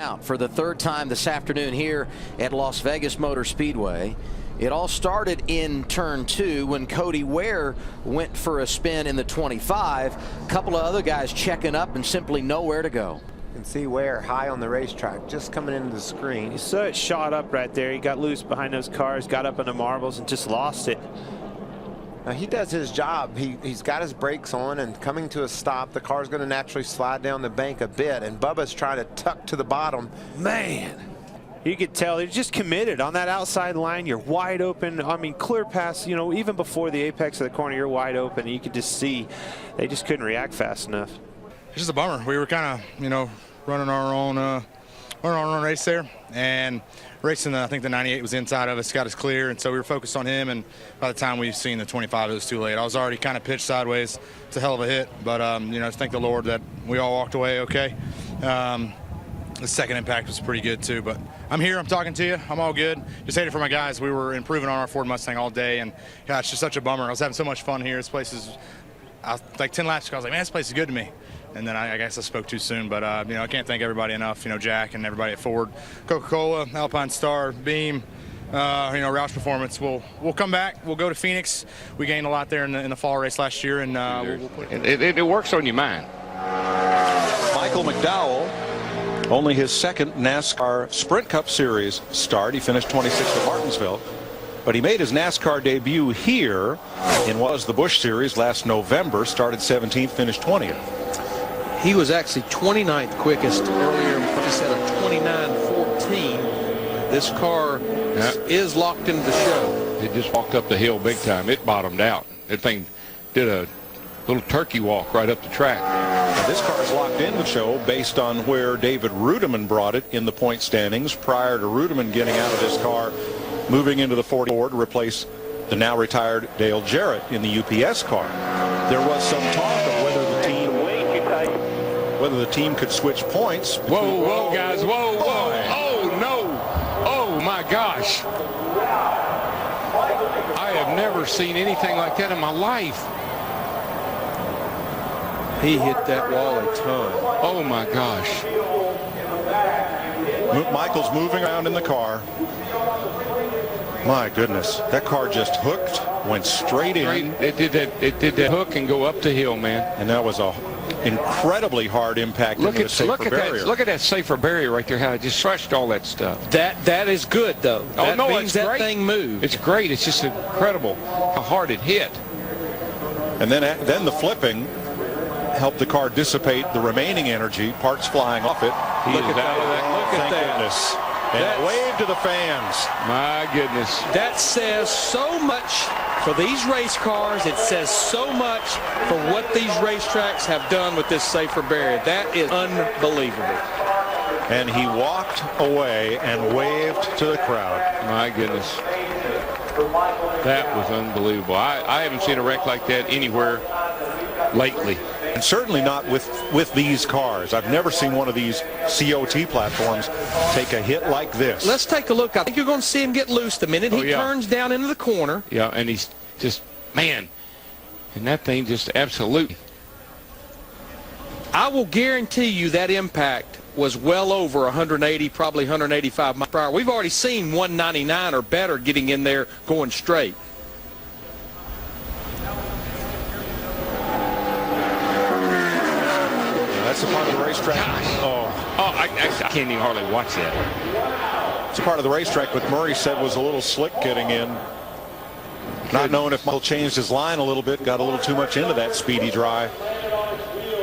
out for the third time this afternoon here at Las Vegas Motor Speedway. It all started in turn 2 when Cody Ware went for a spin in the 25. A couple of other guys checking up and simply nowhere to go. You can see Ware high on the racetrack, just coming into the screen. You saw it shot up right there. He got loose behind those cars, got up on the marbles, and just lost it. Now he does his job. He's got his brakes on and coming to a stop. The car's going to naturally slide down the bank a bit, and Bubba's trying to tuck to the bottom. Man, you could tell they're just committed on that outside line. You're wide open. I mean, clear past, you know, even before the apex of the corner, you're wide open. And you could just see they just couldn't react fast enough. It's just a bummer. We were kind of, you know, running our own race there, and racing, I think the 98 was inside of us, got us clear, and so we were focused on him, and by the time we seen the 25, it was too late. I was already kind of pitched sideways. It's a hell of a hit, but, you know, thank the Lord that we all walked away okay. The second impact was pretty good, too, but I'm here. I'm talking to you. I'm all good. Just hate it for my guys. We were improving on our Ford Mustang all day, and, gosh, it's just such a bummer. I was having so much fun here. This place is, like 10 laps ago, I was like, man, this place is good to me. And then I guess I spoke too soon, but you know, I can't thank everybody enough. You know, Jack and everybody at Ford, Coca-Cola, Alpine Star, Beam, you know, Roush Performance. We'll come back. We'll go to Phoenix. We gained a lot there in the fall race last year, and we'll put it works on your mind. Michael McDowell, only his second NASCAR Sprint Cup Series start. He finished 26th at Martinsville. But he made his NASCAR debut here in what was the Busch Series last November, started 17th, finished 20th. He was actually 29th quickest earlier. He set a 29:14. This car is locked into the show. It just walked up the hill big time. It bottomed out. That thing did a little turkey walk right up the track. Now, this car is locked in the show based on where David Rudiman brought it in the point standings prior to Rudiman getting out of this car, moving into the 44 to replace the now retired Dale Jarrett in the UPS car. There was some talk of whether the team could switch points. Whoa, guys, whoa. Oh, no. Oh, my gosh. I have never seen anything like that in my life. He hit that wall a ton. Oh, my gosh. Michael's moving around in the car. My goodness, that car just hooked, went straight in. It did that hook and go up the hill, man. And that was a incredibly hard impact. Look at that safer barrier right there, how it just crushed all that stuff. That is good, though. That means that thing moved. It's great. It's just incredible how hard it hit. And then the flipping helped the car dissipate the remaining energy, parts flying off it. Look at that. Look at that. Goodness. And wave to the fans. My goodness. That says so much for these race cars. It says so much for what these racetracks have done with this safer barrier. That is unbelievable. And he walked away and waved to the crowd. My goodness. That was unbelievable. I haven't seen a wreck like that anywhere lately. And certainly not with these cars. I've never seen one of these COT platforms take a hit like this. Let's take a look. I think you're going to see him get loose the minute he turns down into the corner. Yeah, and he's just, man, and that thing just absolutely. I will guarantee you that impact was well over 180, probably 185 miles per hour. We've already seen 199 or better getting in there going straight. That's a part of the racetrack. I can't even hardly watch that. It's a part of the racetrack, but Murray said was a little slick getting in. Not knowing if Michael changed his line a little bit, got a little too much into that speedy dry.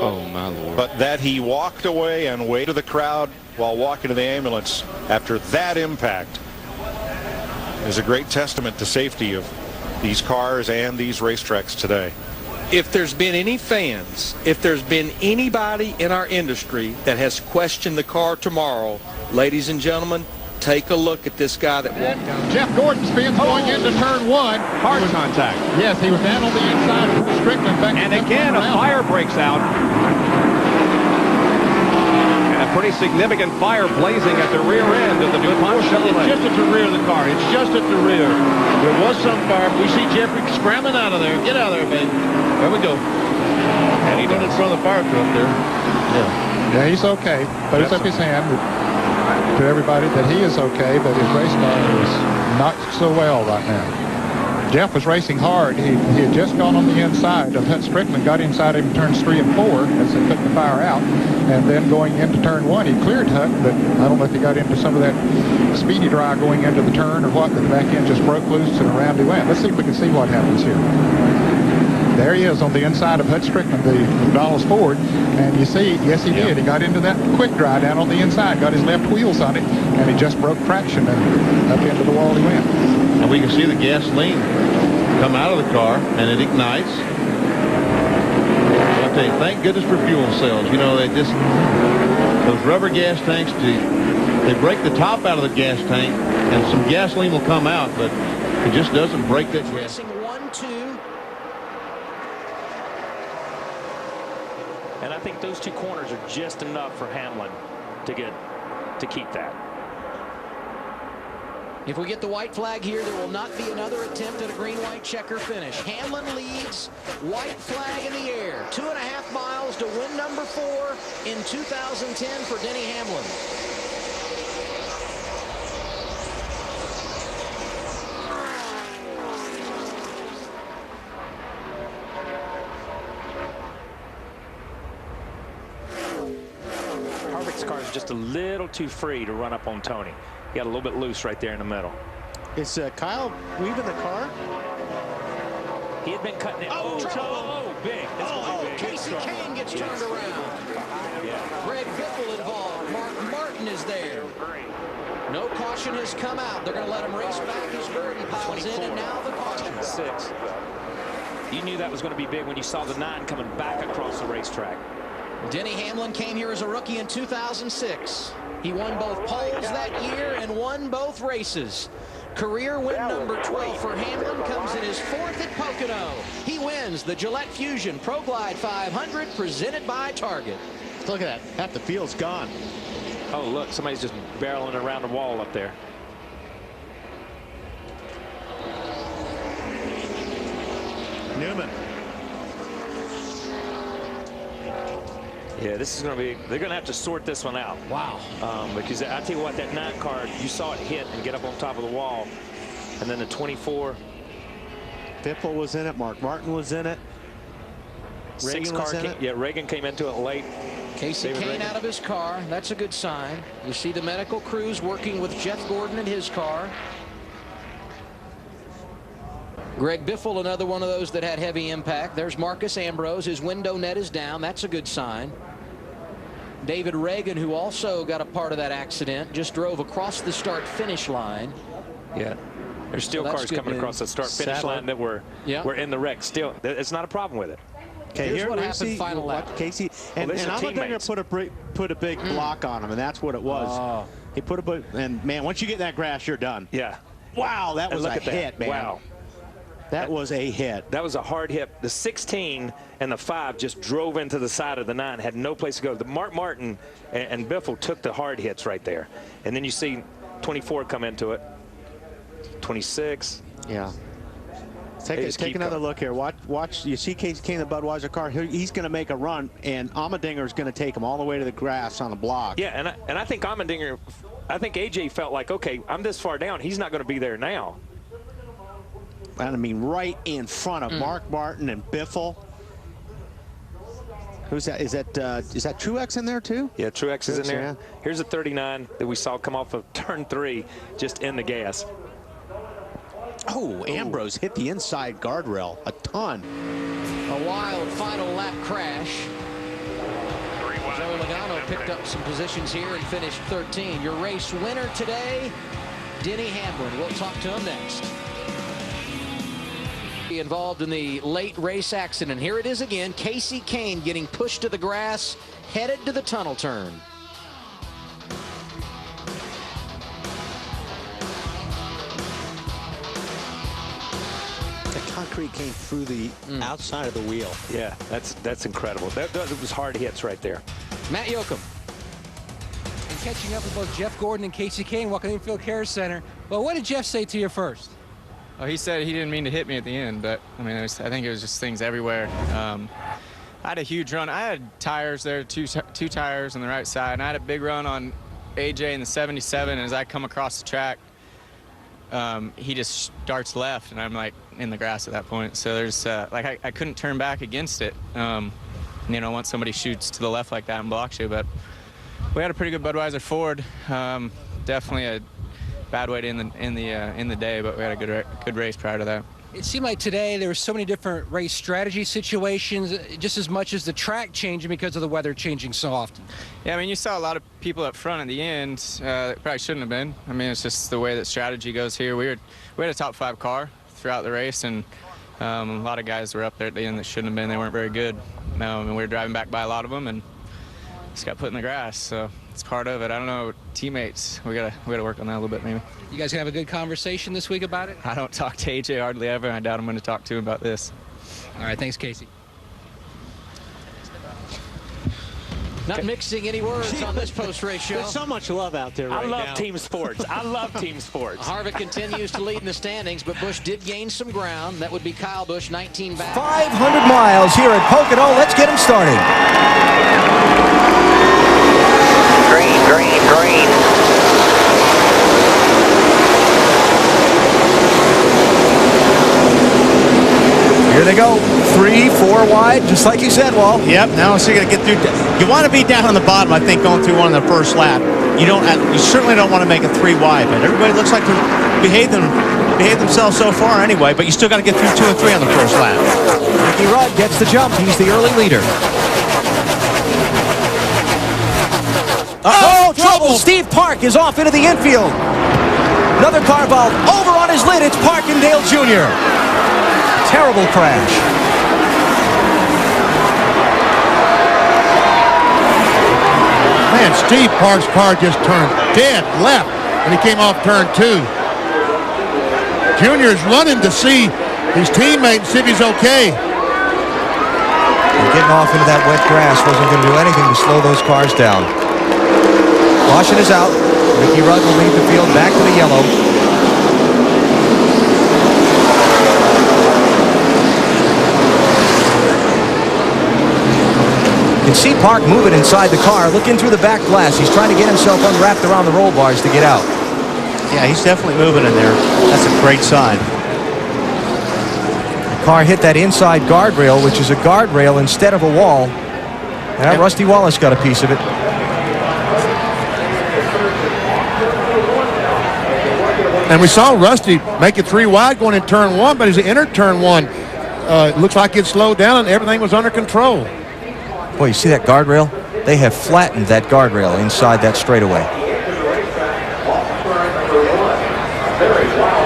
Oh, my Lord. But that he walked away and waved to the crowd while walking to the ambulance after that impact is a great testament to safety of these cars and these racetracks today. If there's been any fans, if there's been anybody in our industry that has questioned the car tomorrow, ladies and gentlemen, take a look at this guy that walked down. Jeff Gordon spins going into turn 1. Hard contact. Yes, he was down on the inside. Strickland back. And again, a fire breaks out. And a pretty significant fire blazing at the rear end of the DuPont Chevrolet. It's just at the rear of the car. It's just at the rear. There was some fire. We see Jeffrey scrambling out of there. Get out of there, baby. There we go. And he went in front of the fire truck there. Yeah, he's okay. Put up his hand. to everybody that he is okay, but his race car is not so well right now. Jeff was racing hard. He had just gone on the inside of Hut Strickland, got inside him in turns 3 and 4 as they put the fire out. And then going into turn 1, he cleared Hut, but I don't know if he got into some of that speedy dry going into the turn or what, but the back end just broke loose and around he went. Let's see if we can see what happens here. There he is on the inside of Hut Strickland, the McDonald's Ford. And you see, yes, he did. He got into that quick dry down on the inside, got his left wheels on it, and he just broke traction and up into the wall he went. And we can see the gasoline come out of the car, and it ignites. I'll tell you, thank goodness for fuel cells. You know, they just, those rubber gas tanks, they break the top out of the gas tank, and some gasoline will come out, but it just doesn't break that gas. 1-2. And I think those 2 corners are just enough for Hamlin to keep that. If we get the white flag here, there will not be another attempt at a green-white checker finish. Hamlin leads, white flag in the air. 2.5 miles to win number 4 in 2010 for Denny Hamlin. Harvick's car is just a little too free to run up on Tony. He got a little bit loose right there in the middle. Is Kyle weaving the car? He had been cutting it. Oh, big. Big. Casey Kane gets turned around. Yeah. Greg Biffle involved. Mark Martin is there. No caution has come out. They're going to let him race back as Birdie piles in, and now the caution. 6. You knew that was going to be big when you saw the 9 coming back across the racetrack. Denny Hamlin came here as a rookie in 2006. He won both poles that year and won both races. Career win number 12 for Hamlin comes in his 4th at Pocono. He wins the Gillette Fusion Pro Glide 500 presented by Target. Look at that. Half the field's gone. Oh, look, somebody's just barreling around the wall up there. Newman. Yeah, this is going to be, they're going to have to sort this one out. Wow. Because I tell you what, that 9 car, you saw it hit and get up on top of the wall. And then the 24. Biffle was in it. Mark Martin was in it. Reagan was in it. Yeah, Reagan came into it late. Casey Kane out of his car. That's a good sign. You see the medical crews working with Jeff Gordon in his car. Greg Biffle, another one of those that had heavy impact. There's Marcus Ambrose. His window net is down. That's a good sign. David Reagan, who also got a part of that accident, just drove across the start-finish line. Yeah. There's still cars coming across the start-finish line that were in the wreck. Still, it's not a problem with it. Okay, here's what happened final lap. Casey, and Allmendinger put a big block on him, and that's what it was. Oh. He put and man, once you get in that grass, you're done. Yeah. Wow, that was a hit, man. Wow. That was a hit. That was a hard hit. The 16 and the 5 just drove into the side of the 9, had no place to go. The Mark Martin and Biffle took the hard hits right there. And then you see 24 come into it. 26. Yeah. Take another look here. Watch. You see Casey Kane, the Budweiser car. He's going to make a run, and Allmendinger is going to take him all the way to the grass on the block. Yeah, and I think Allmendinger, I think AJ felt like, okay, I'm this far down. He's not going to be there now. And I mean, right in front of Mark Martin and Biffle. Who's that? Is that Truex in there too? Yeah, Truex is in there. Yeah. Here's a 39 that we saw come off of turn 3, just in the gas. Oh, Ambrose hit the inside guardrail a ton. A wild final lap crash. Joey Logano picked up some positions here and finished 13. Your race winner today, Denny Hamlin. We'll talk to him next. Involved in the late race accident. Here it is again. Casey Kane getting pushed to the grass, headed to the tunnel turn. The concrete came through the outside of the wheel. Yeah, that's incredible. That was hard hits right there. Matt Yoakum. And catching up with both Jeff Gordon and Casey Kane, walking Infield Care Center. Well, what did Jeff say to you first? Oh, he said he didn't mean to hit me at the end, but I mean, I think it was just things everywhere. I had a huge run. I had tires there, two tires on the right side, and I had a big run on AJ in the 77, and as I come across the track, he just starts left, and I'm like in the grass at that point. So there's like I couldn't turn back against it. You know, once somebody shoots to the left like that and blocks you. But we had a pretty good Budweiser Ford. Definitely a bad way to end the day, but we had a good race prior to that. It seemed like today there were so many different race strategy situations, just as much as the track changing because of the weather changing so often. Yeah, I mean, you saw a lot of people up front at the end that probably shouldn't have been. I mean, it's just the way that strategy goes here. We had a top 5 car throughout the race, and a lot of guys were up there at the end that shouldn't have been. They weren't very good. And we were driving back by a lot of them, and just got put in the grass. So it's part of it. I don't know, teammates. We gotta work on that a little bit, maybe. You guys gonna have a good conversation this week about it? I don't talk to AJ hardly ever. I doubt I'm going to talk to him about this. All right, thanks, Casey. Not mixing any words on this post-race show. There's so much love out there right now. I love team sports. I love team sports. Harvick continues to lead in the standings, but Busch did gain some ground. That would be Kyle Busch, 19 back. 500 miles here at Pocono. Let's get him started. Green, green, green. Here they go. 3, 4 wide, just like you said, Walt. Yep, now so you're going to get through. You want to be down on the bottom, I think, going through one in the first lap. You certainly don't want to make it 3 wide, but everybody looks like they're behave themselves so far anyway, but you still got to get through 2 and 3 on the first lap. Ricky Rudd gets the jump. He's the early leader. Oh, trouble! Steve Park is off into the infield. Another car involved. Over on his lid, it's Parkindale Jr. Terrible crash. Man, Steve Park's car just turned dead left when he came off turn 2. Junior's running to see his teammate and see if he's okay. And getting off into that wet grass wasn't going to do anything to slow those cars down. Caution is out. Ricky Rudd will lead the field back to the yellow. You can see Park moving inside the car, looking through the back glass. He's trying to get himself unwrapped around the roll bars to get out. Yeah, he's definitely moving in there. That's a great sign. The car hit that inside guardrail, which is a guardrail instead of a wall. And Rusty Wallace got a piece of it. And we saw Rusty make it 3 wide going in turn 1, but as he entered turn 1, it looks like it slowed down and everything was under control. Boy, you see that guardrail? They have flattened that guardrail inside that straightaway.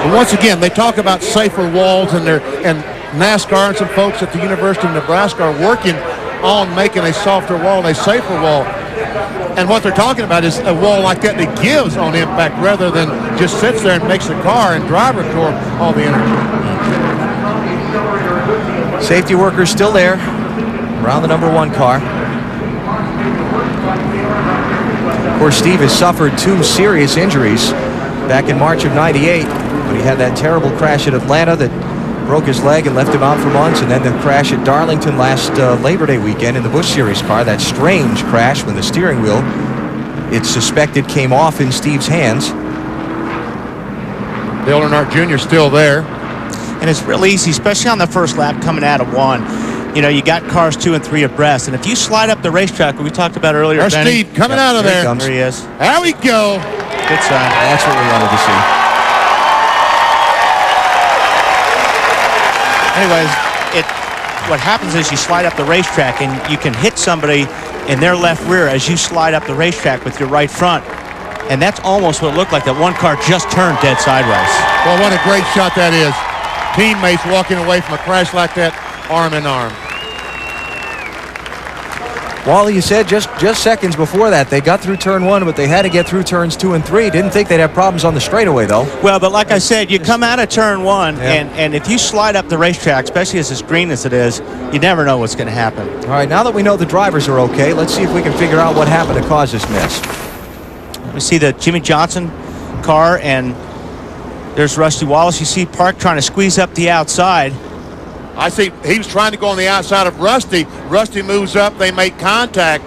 And once again, they talk about safer walls, and NASCAR and some folks at the University of Nebraska are working on making a softer wall and a safer wall. And what they're talking about is a wall like that that gives on impact rather than just sits there and makes the car and driver absorb all the energy. Safety workers still there around the number 1 car. Of course, Steve has suffered 2 serious injuries back in March of '98 when he had that terrible crash at Atlanta that broke his leg and left him out for months, and then the crash at Darlington last Labor Day weekend in the Busch Series car, that strange crash when the steering wheel, it's suspected, came off in Steve's hands. Dale Earnhardt Jr. still there. And it's real easy, especially on the first lap coming out of 1. You know, you got cars 2 and 3 abreast, and if you slide up the racetrack, we talked about earlier, There's Benny, Steve coming out of there. There he is. There we go. Good sign. That's what we wanted to see. Anyways, what happens is you slide up the racetrack, and you can hit somebody in their left rear as you slide up the racetrack with your right front. And that's almost what it looked like. That one car just turned dead sideways. Well, what a great shot that is. Teammates walking away from a crash like that, arm in arm. Wally, you said just seconds before that they got through turn 1, but they had to get through turns 2 and 3. Didn't think they'd have problems on the straightaway, though. Well, but like I said, you come out of turn 1, and if you slide up the racetrack, especially as green as it is, you never know what's going to happen. All right, now that we know the drivers are okay, let's see if we can figure out what happened to cause this mess. We see the Jimmy Johnson car, and there's Rusty Wallace. You see Park trying to squeeze up the outside. I see he was trying to go on the outside of Rusty. Rusty moves up, they make contact,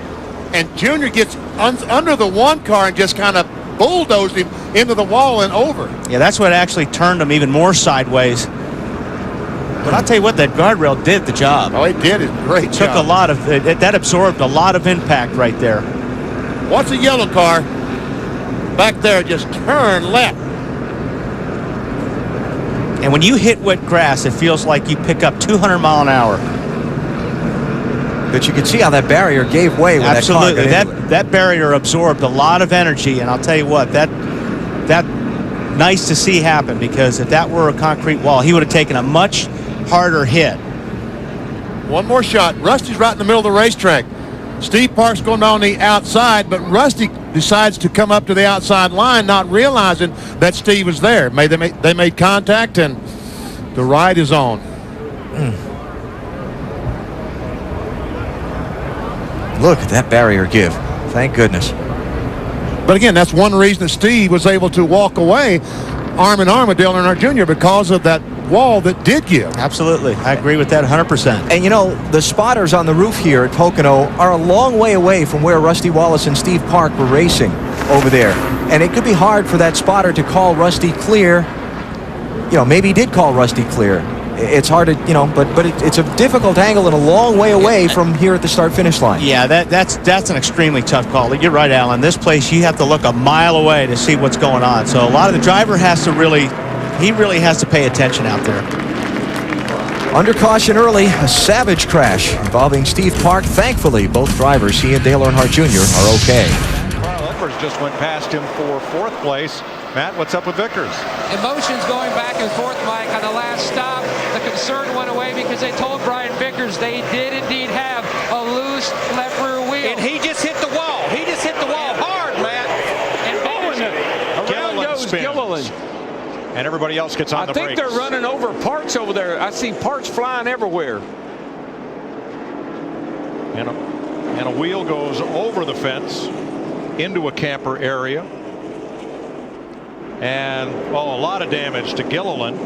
and Junior gets under the one car and just kind of bulldozed him into the wall and over. Yeah, that's what actually turned him even more sideways. But I'll tell you what, that guardrail did the job. Oh, it did a great job. Took a lot of, that absorbed a lot of impact right there. Watch the yellow car back there just turn left. And when you hit wet grass, it feels like you pick up 200 mile an hour. But you can see how that barrier gave way when absolutely. that car That barrier absorbed a lot of energy, and I'll tell you what, that nice to see happen, because if that were a concrete wall, he would have taken a much harder hit. One more shot. Rusty's right in the middle of the racetrack. Steve Park's going down the outside, but Rusty decides to come up to the outside line, not realizing that Steve was there. They made contact, and the ride is on. Look at that barrier give. Thank goodness. But again, that's one reason that Steve was able to walk away arm in arm with Dale Earnhardt Jr. because of that wall that did give. Absolutely. I agree with that 100%. And you know, the spotters on the roof here at Pocono are a long way away from where Rusty Wallace and Steve Park were racing over there. And it could be hard for that spotter to call Rusty clear. You know, maybe he did call Rusty clear. It's hard to, you know, but it's a difficult angle and a long way away from here at the start-finish line. Yeah, that's an extremely tough call. You're right, Alan. This place, you have to look a mile away to see what's going on. So a lot of the driver has to really has to pay attention out there. Under caution early, a savage crash involving Steve Park. Thankfully, both drivers, he and Dale Earnhardt Jr., are okay. Carl Edwards just went past him for 4th place. Matt, what's up with Vickers? Emotions going back and forth, Mike, on the last stop. The concern went away because they told Brian Vickers they did indeed have a loose left rear wheel. And he just hit the wall. He just hit the wall hard, Matt. And around goes Gilliland. And everybody else gets on the brakes. I think they're running over parts over there. I see parts flying everywhere. And a wheel goes over the fence into a camper area. And, a lot of damage to Gilliland.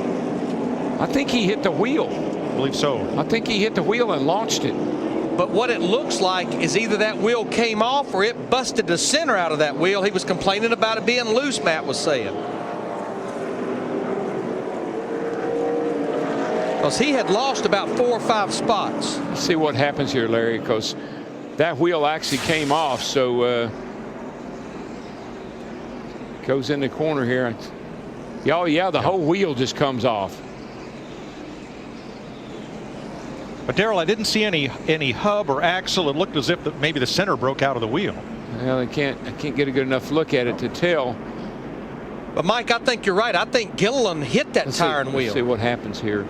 I think he hit the wheel. I believe so. I think he hit the wheel and launched it. But what it looks like is either that wheel came off or it busted the center out of that wheel. He was complaining about it being loose, Matt was saying. Because he had lost about 4 or 5 spots. Let's see what happens here, Larry, because that wheel actually came off. So goes in the corner here. Oh, yeah, the whole wheel just comes off. But Darrell, I didn't see any hub or axle. It looked as if maybe the center broke out of the wheel. Well, I can't get a good enough look at it to tell. But Mike, I think you're right. I think Gilliland hit that tire and wheel. Let's see what happens here.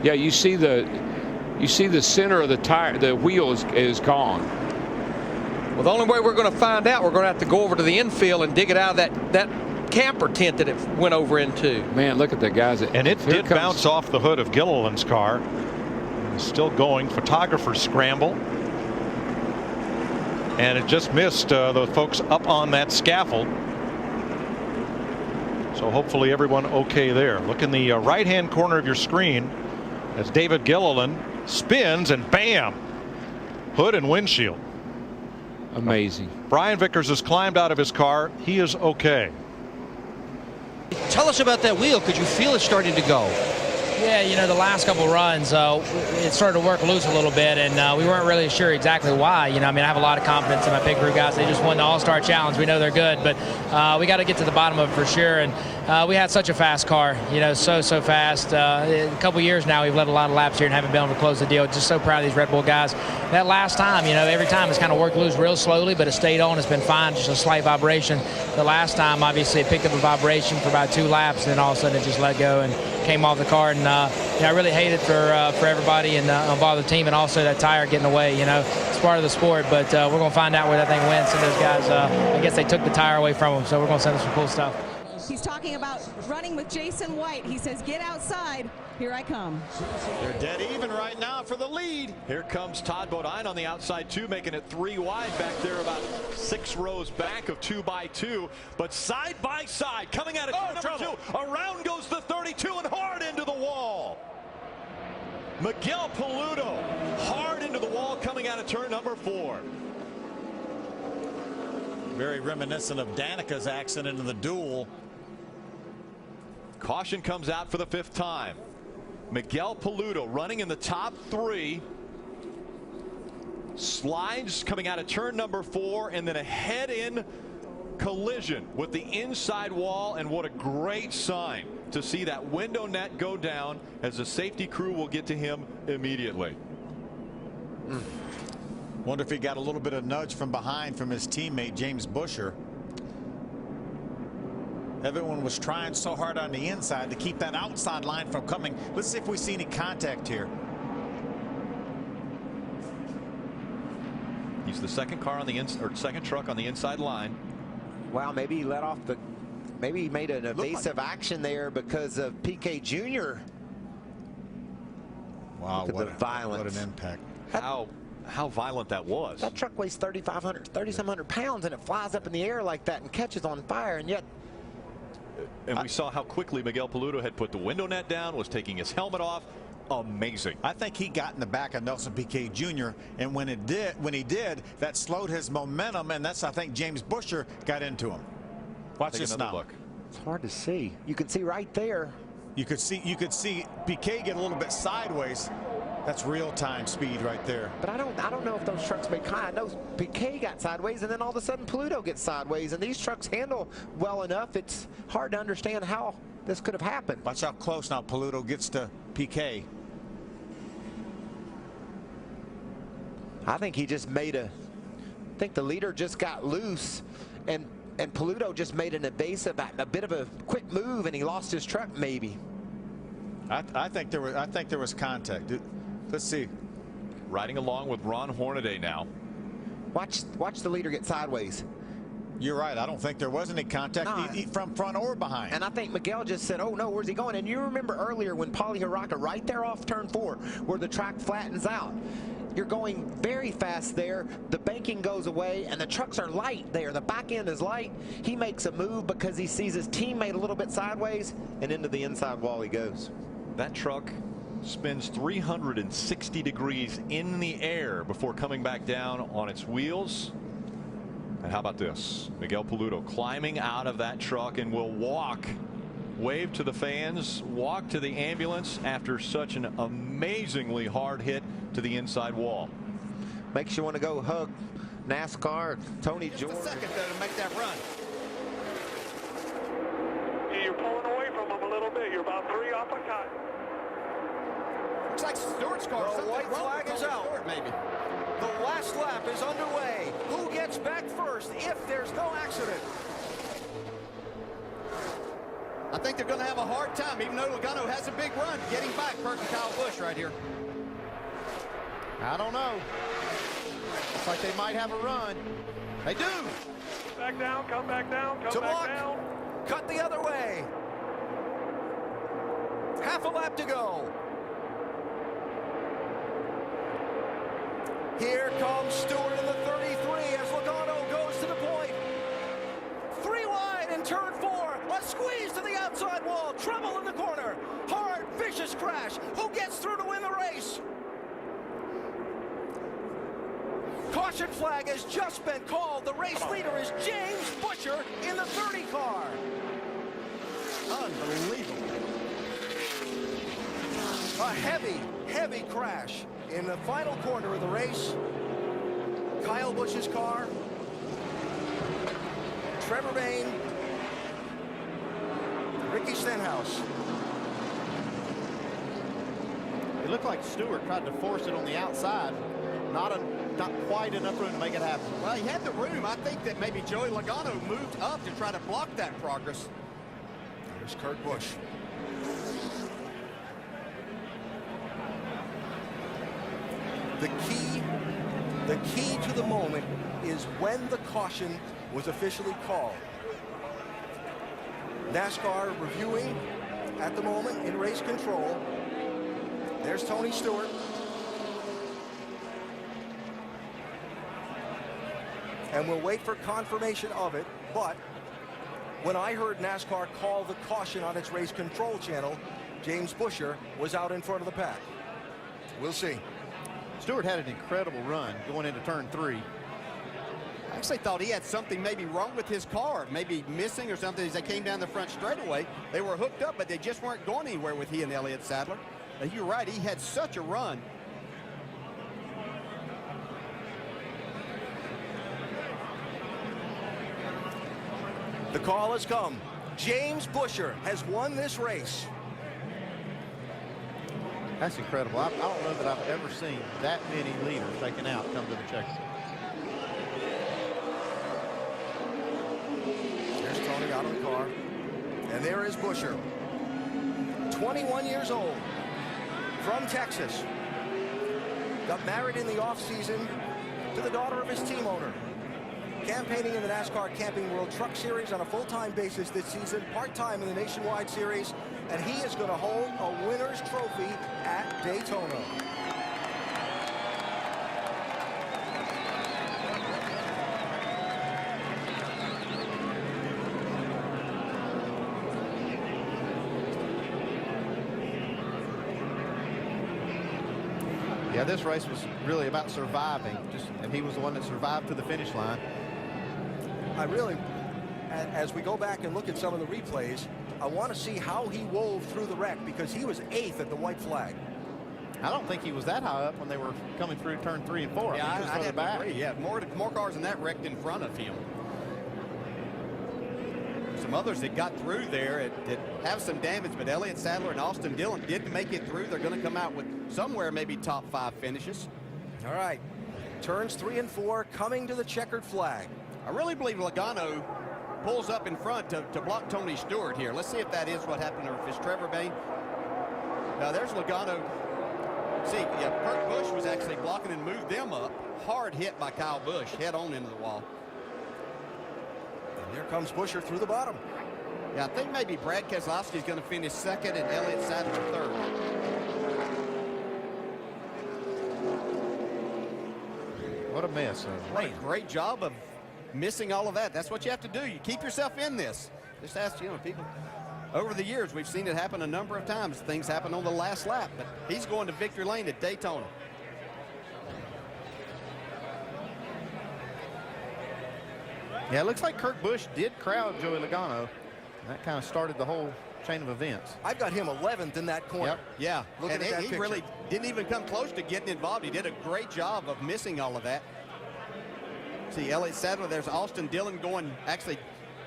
Yeah, you see the center of the tire, the wheel is gone. Well, the only way we're going to find out, we're going to have to go over to the infield and dig it out of that camper tent that it went over into. Man, look at the guys. And it did bounce off the hood of Gilliland's car. It's still going. Photographer's scramble. And it just missed the folks up on that scaffold. So hopefully everyone okay there. Look in the right-hand corner of your screen as David Gilliland spins and bam, hood and windshield. Amazing. Brian Vickers has climbed out of his car. He is okay. Tell us about that wheel. Could you feel it starting to go? Yeah, you know, the last couple runs, it started to work loose a little bit, and we weren't really sure exactly why. You know, I mean, I have a lot of confidence in my pit crew guys. They just won the All-Star Challenge. We know they're good, but we got to get to the bottom of it for sure. And we had such a fast car, you know, so fast. A couple years now, we've led a lot of laps here and haven't been able to close the deal. Just so proud of these Red Bull guys. That last time, you know, every time it's kind of worked loose real slowly, but it stayed on. It's been fine, just a slight vibration. The last time, obviously, it picked up a vibration for about 2 laps, and then all of a sudden it just let go and came off the car. And I really hate it for everybody and bother the team, and also that tire getting away. You know, it's part of the sport, but we're going to find out where that thing went. Send those guys, I guess they took the tire away from them, so we're going to send them some cool stuff. He's talking about running with Jason White. He says, get outside. Here I come. They're dead even right now for the lead. Here comes Todd Bodine on the outside, too, making it 3 wide back there, about 6 rows back of 2x2. But side by side, coming out of turn number 2, around goes the 32 and hard into the wall. Miguel Paludo hard into the wall coming out of turn number 4. Very reminiscent of Danica's accident in the duel. Caution comes out for the 5th time. Miguel Paludo running in the top 3. Slides coming out of turn number 4, and then a head-in collision with the inside wall. And what a great sign to see that window net go down, as the safety crew will get to him immediately. Wonder if he got a little bit of nudge from behind from his teammate James Busher. Everyone was trying so hard on the inside to keep that outside line from coming. Let's see if we see any contact here. He's the second car on the second truck on the inside line. Wow, maybe he let off the, maybe he made an evasive action there because of PK Jr. Wow, look at the violence. What an impact. How violent that was. That truck weighs 3,700 pounds, and it flies up in the air like that and catches on fire, and yet. And we saw how quickly Miguel Paludo had put the window net down, was taking his helmet off. Amazing. I think he got in the back of Nelson Piquet Jr. and when he did, that slowed his momentum, and that's, I think, James Busher got into him. Watch this now. Look. It's hard to see. You can see right there. You could see Piquet get a little bit sideways. That's real-time speed right there. But I don't know if those trucks make high. I know Piquet got sideways, and then all of a sudden Paludo gets sideways, and these trucks handle well enough. It's hard to understand how this could have happened. Watch how close now Paludo gets to Piquet. I think he just made I think the leader just got loose, and Paludo just made an evasive, a bit of a quick move, and he lost his truck maybe. I think there was contact. Let's see. Riding along with Ron Hornaday now. Watch the leader get sideways. You're right. I don't think there was any contact from front or behind. And I think Miguel just said, oh no, where's he going? And you remember earlier when Paulie Haraka, right there off turn 4, where the track flattens out. You're going very fast there. The banking goes away, and the trucks are light there. The back end is light. He makes a move because he sees his teammate a little bit sideways, and into the inside wall he goes. That truck spins 360 degrees in the air before coming back down on its wheels. And how about this? Miguel Paludo climbing out of that truck and will wave to the fans, walk to the ambulance after such an amazingly hard hit to the inside wall. Makes you want to go hug NASCAR, Tony George. Just a second though to make that run. Yeah, you're pulling away from him a little bit. You're about 3 off a cut. Looks like Stewart's car. The white flag is out. Stewart, maybe. The last lap is underway. Who gets back first if there's no accident? I think they're going to have a hard time, even though Logano has a big run, getting back Kurt and Kyle Busch right here. I don't know. Looks like they might have a run. They do. Back down, come back down, come back down. Cut the other way. Half a lap to go. Here comes Stewart in the 33 as Logano goes to the point. 3 wide in turn 4. A squeeze to the outside wall. Trouble in the corner. Hard, vicious crash. Who gets through to win the race? Caution flag has just been called. The race leader is James Busher in the 30 car. Unbelievable. A heavy crash in the final corner of the race. Kyle Busch's car. Trevor Bayne. Ricky Stenhouse. It looked like Stewart tried to force it on the outside. Not quite enough room to make it happen. Well, he had the room. I think that maybe Joey Logano moved up to try to block that progress. There's Kurt Busch. The key to the moment is when the caution was officially called. NASCAR reviewing at the moment in race control. There's Tony Stewart. And we'll wait for confirmation of it, but when I heard NASCAR call the caution on its race control channel, James Busher was out in front of the pack. We'll see. Stewart had an incredible run going into turn 3. actually thought he had something maybe wrong with his car, maybe missing or something as they came down the front straightaway. They were hooked up, but they just weren't going anywhere with he and Elliott Sadler. You're right, he had such a run. The call has come. James Busher has won this race. That's incredible. I don't know that I've ever seen that many leaders taken out come to the checker. There's Tony out of the car. And there is Busher. 21 years old. From Texas. Got married in the offseason to the daughter of his team owner. Campaigning in the NASCAR Camping World Truck Series on a full-time basis this season, part-time in the Nationwide Series, and he is going to hold a winner's trophy at Daytona. Yeah, this race was really about surviving, and he was the one that survived to the finish line. I really, as we go back and look at some of the replays, I want to see how he wove through the wreck, because he was 8th at the white flag. I don't think he was that high up when they were coming through turn 3 and 4. Yeah, I think I he was further agree. Yeah, more cars than that wrecked in front of him. Some others that got through there that have some damage, but Elliott Sadler and Austin Dillon didn't make it through. They're going to come out with somewhere maybe top 5 finishes. All right, turns 3 and 4 coming to the checkered flag. I really believe Logano pulls up in front to block Tony Stewart here. Let's see if that is what happened, or if it's Trevor Bayne. Now there's Logano. See, yeah, Kurt Busch was actually blocking and moved them up. Hard hit by Kyle Busch, head on into the wall. And here comes Busher through the bottom. Yeah, I think maybe Brad Keselowski's going to finish 2nd and Elliott Sadler 3rd. What a mess. What a great job of missing all of that. That's what you have to do. You keep yourself in this. Just ask, people. Over the years, we've seen it happen a number of times. Things happen on the last lap, but he's going to victory lane at Daytona. Yeah, it looks like Kurt Busch did crowd Joey Logano. That kind of started the whole chain of events. I've got him 11th in that corner. Yep. Yeah, Look at that he picture. really didn't even come close to getting involved. He did a great job of missing all of that. See, Elliott Sadler, there's Austin Dillon going, actually,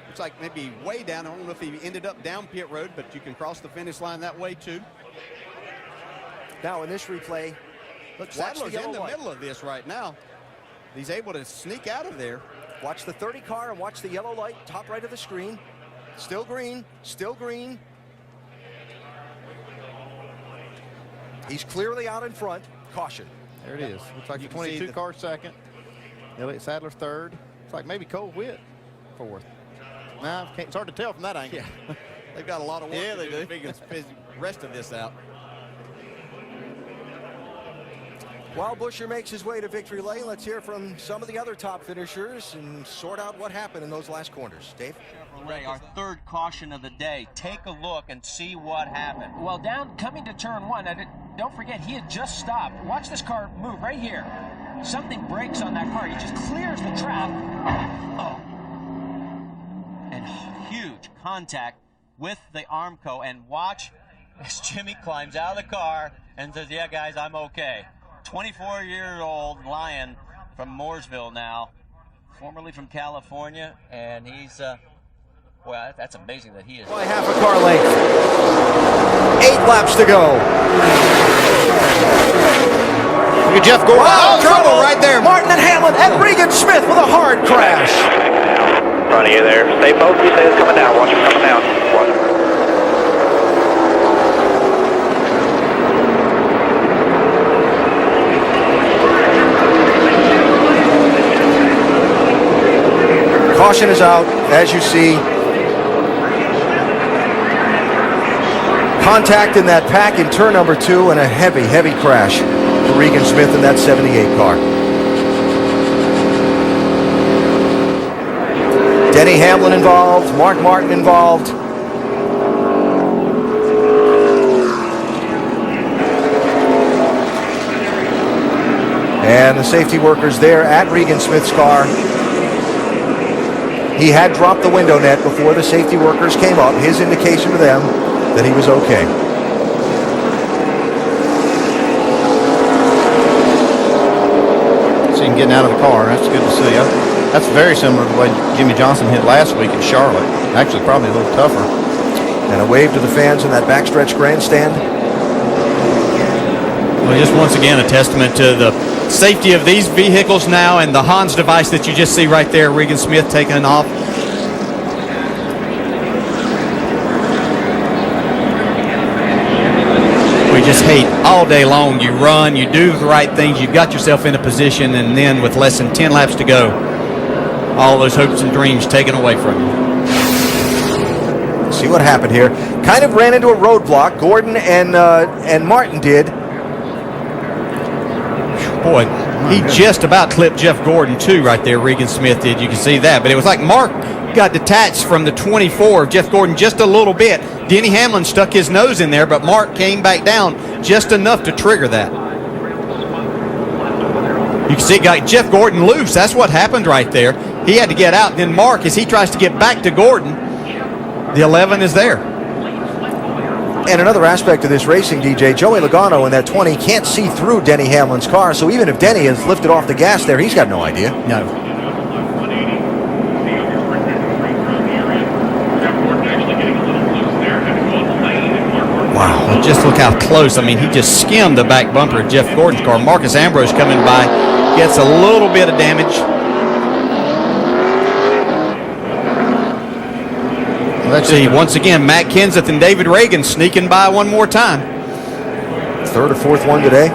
looks like maybe way down. I don't know if he ended up down pit road, but you can cross the finish line that way too. Now in this replay, look, Sadler's in the middle of this right now. He's able to sneak out of there. Watch the 30 car and watch the yellow light, top right of the screen. Still green, still green. He's clearly out in front. Caution. There it is. Looks like the 22 car 2nd. Elliott Sadler 3rd. It's like maybe Cole Witt 4th. Nah, it's hard to tell from that angle. Yeah. They've got a lot of work to do to figure the rest of this out. While Busher makes his way to victory lane, let's hear from some of the other top finishers and sort out what happened in those last corners. Dave? Ray, our 3rd caution of the day. Take a look and see what happened. Well, coming to turn 1, don't forget, he had just stopped. Watch this car move right here. Something breaks on that car. He just clears the track. Oh. And huge contact with the Armco. And watch as Jimmy climbs out of the car and says, yeah, guys, I'm okay. 24-year-old Lion from Mooresville now, formerly from California, and he's, well, that's amazing that he is. By half a car length. 8 laps to go. Look at Jeff Gordon. Oh, trouble right there. Martin and Hamlin and Regan Smith with a hard crash. In front of you there. Stay focused. You say it's coming down. Watch it coming down. Watch it. Caution is out, as you see. Contact in that pack in turn number 2 and a heavy, heavy crash for Regan Smith in that 78 car. Denny Hamlin involved, Mark Martin involved. And the safety workers there at Regan Smith's car He had dropped the window net before the safety workers came up. His indication to them that he was okay. See him getting out of the car. That's good to see. That's very similar to the way Jimmy Johnson hit last week in Charlotte. Actually, probably a little tougher. And a wave to the fans in that backstretch grandstand. Well, just once again, a testament to the safety of these vehicles now, and the Hans device that you just see right there, Regan Smith taking off. We just hate all day long. You run, you do the right things, you've got yourself in a position, and then with less than 10 laps to go, all those hopes and dreams taken away from you. See what happened here. Kind of ran into a roadblock. Gordon and Martin did. Boy, he just about clipped Jeff Gordon too right there. Regan Smith did. You can see that. But it was like Mark got detached from the 24 of Jeff Gordon just a little bit. Denny Hamlin stuck his nose in there, but Mark came back down just enough to trigger that. You can see it got Jeff Gordon loose. That's what happened right there. He had to get out. Then Mark, as he tries to get back to Gordon, the 11 is there. And another aspect of this racing, DJ, Joey Logano in that 20 can't see through Denny Hamlin's car, so even if Denny has lifted off the gas there, he's got no idea. No. Wow, well, just look how close. I mean, he just skimmed the back bumper of Jeff Gordon's car. Marcus Ambrose coming by, gets a little bit of damage. Let's see, once again, Matt Kenseth and David Reagan sneaking by one more time. Third or fourth one today.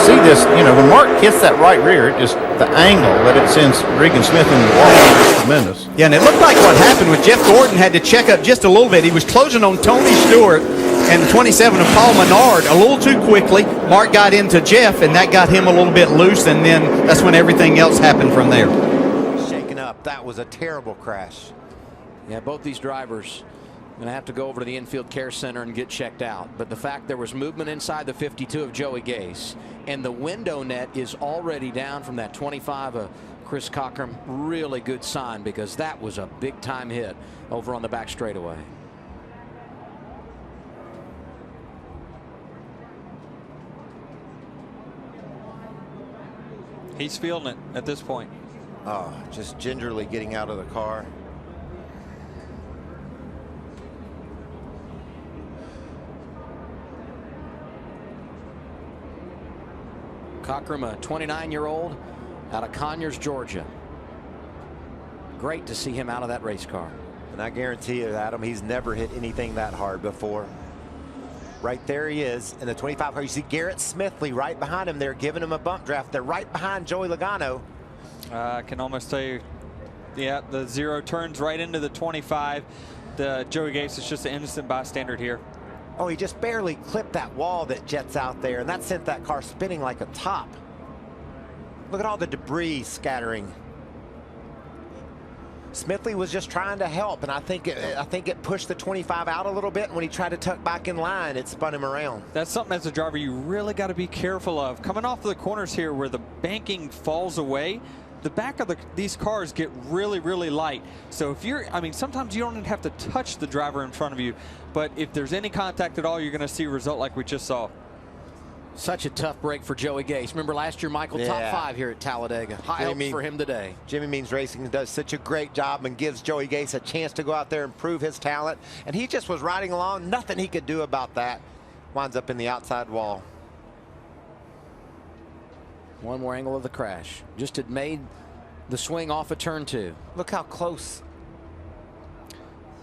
See this, you know, when Mark hits that right rear, just the angle that it sends Regan Smith into the wall is tremendous. Yeah, and it looked like what happened with Jeff Gordon had to check up just a little bit. He was closing on Tony Stewart and the 27 of Paul Menard a little too quickly. Mark got into Jeff, and that got him a little bit loose, and then that's when everything else happened from there. That was a terrible crash. Yeah, both these drivers going to have to go over to the infield care center and get checked out. But the fact there was movement inside the 52 of Joey Gase, and the window net is already down from that 25 of Chris Cockrum, really good sign, because that was a big time hit over on the back straightaway. He's feeling it at this point. Oh, just gingerly getting out of the car. Cockrum, a 29-year-old out of Conyers, Georgia. Great to see him out of that race car. And I guarantee you, Adam, he's never hit anything that hard before. Right there he is in the 25 car. You see Garrett Smithley right behind him there, giving him a bump draft. They're right behind Joey Logano. I can almost tell you, yeah, the 0 turns right into the 25. The Joey Gase is just an innocent bystander here. Oh, he just barely clipped that wall that jets out there, and that sent that car spinning like a top. Look at all the debris scattering. Smithley was just trying to help, and I think it pushed the 25 out a little bit, and when he tried to tuck back in line, it spun him around. That's something as a driver you really got to be careful of. Coming off the corners here where the banking falls away, the back of these cars get really, really light. So if you're, I mean, sometimes you don't even have to touch the driver in front of you, but if there's any contact at all, you're going to see a result like we just saw. Such a tough break for Joey Gase. Remember last year, Michael, top 5 here at Talladega. High hopes for him today. Jimmy Means Racing does such a great job and gives Joey Gase a chance to go out there and prove his talent. And he just was riding along. Nothing he could do about that. Winds up in the outside wall. One more angle of the crash. Just had made the swing off of turn 2. Look how close.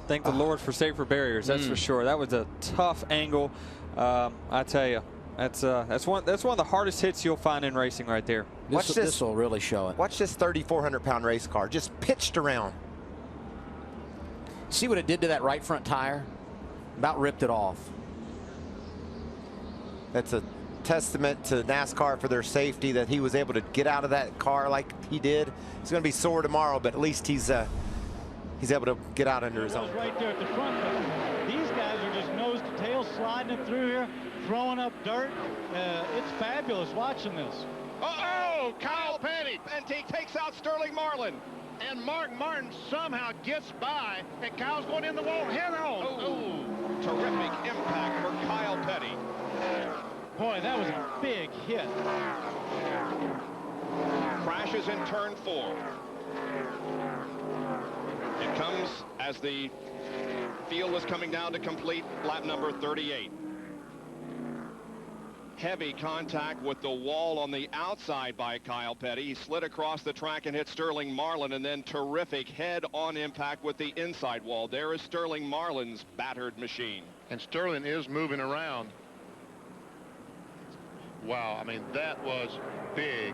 Thank the Lord for safer barriers. That's for sure. That was a tough angle. I tell you. That's one of the hardest hits you'll find in racing right there. This will really show it. Watch this 3,400-pound race car just pitched around. See what it did to that right front tire? About ripped it off. That's a testament to NASCAR for their safety that he was able to get out of that car like he did. He's going to be sore tomorrow, but at least he's able to get out under his own. Right there at the front. These guys are just nose to tail sliding it through here, throwing up dirt. It's fabulous watching this. Uh-oh, Kyle Petty. deep, and he takes out Sterling Marlin. And Mark Martin somehow gets by, and Kyle's going in the wall head on. Oh, terrific impact for Kyle Petty. Boy, that was a big hit. Crashes in turn 4. It comes as the field was coming down to complete lap number 38. Heavy contact with the wall on the outside by Kyle Petty. He slid across the track and hit Sterling Marlin, and then terrific head-on impact with the inside wall. There is Sterling Marlin's battered machine. And Sterling is moving around. Wow, I mean, that was big.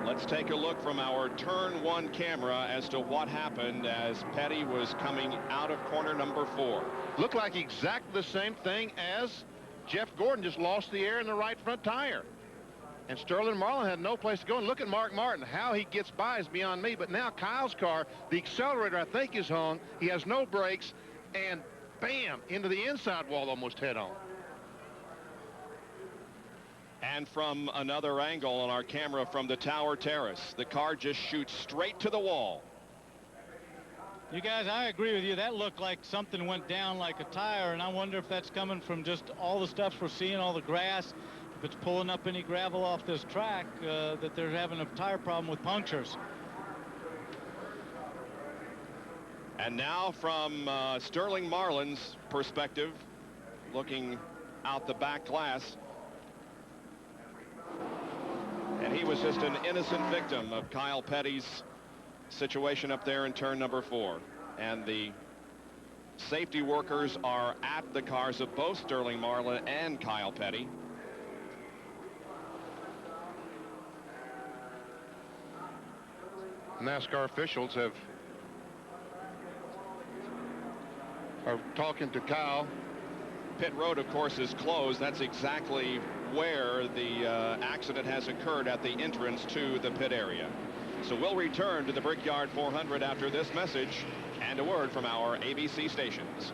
Let's take a look from our turn 1 camera as to what happened as Petty was coming out of corner number 4. Looked like exactly the same thing as Jeff Gordon, just lost the air in the right front tire. And Sterling Marlin had no place to go. And look at Mark Martin. How he gets by is beyond me. But now Kyle's car, the accelerator, I think, is hung. He has no brakes. And bam, into the inside wall almost head on. And from another angle on our camera from the tower terrace, the car just shoots straight to the wall. You guys, I agree with you. That looked like something went down like a tire, and I wonder if that's coming from just all the stuff we're seeing, all the grass, if it's pulling up any gravel off this track, that they're having a tire problem with punctures. And now from Sterling Marlin's perspective, looking out the back glass, and he was just an innocent victim of Kyle Petty's situation up there in turn number 4. And the safety workers are at the cars of both Sterling Marlin and Kyle Petty. NASCAR officials are talking to Kyle. Pit road, of course, is closed. That's exactly where the accident has occurred, at the entrance to the pit area. So we'll return to the Brickyard 400 after this message and a word from our ABC stations.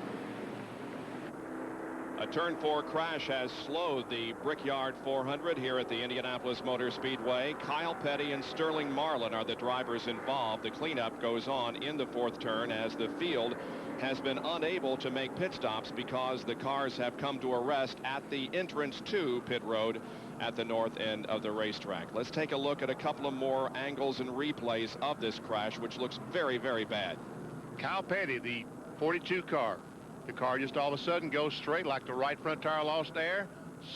A turn 4 crash has slowed the Brickyard 400 here at the Indianapolis Motor Speedway. Kyle Petty and Sterling Marlin are the drivers involved. The cleanup goes on in the 4th turn as the field has been unable to make pit stops because the cars have come to a rest at the entrance to pit road at the north end of the racetrack. Let's take a look at a couple of more angles and replays of this crash, which looks very, very bad. Kyle Petty, the 42 car. The car just all of a sudden goes straight like the right front tire lost air,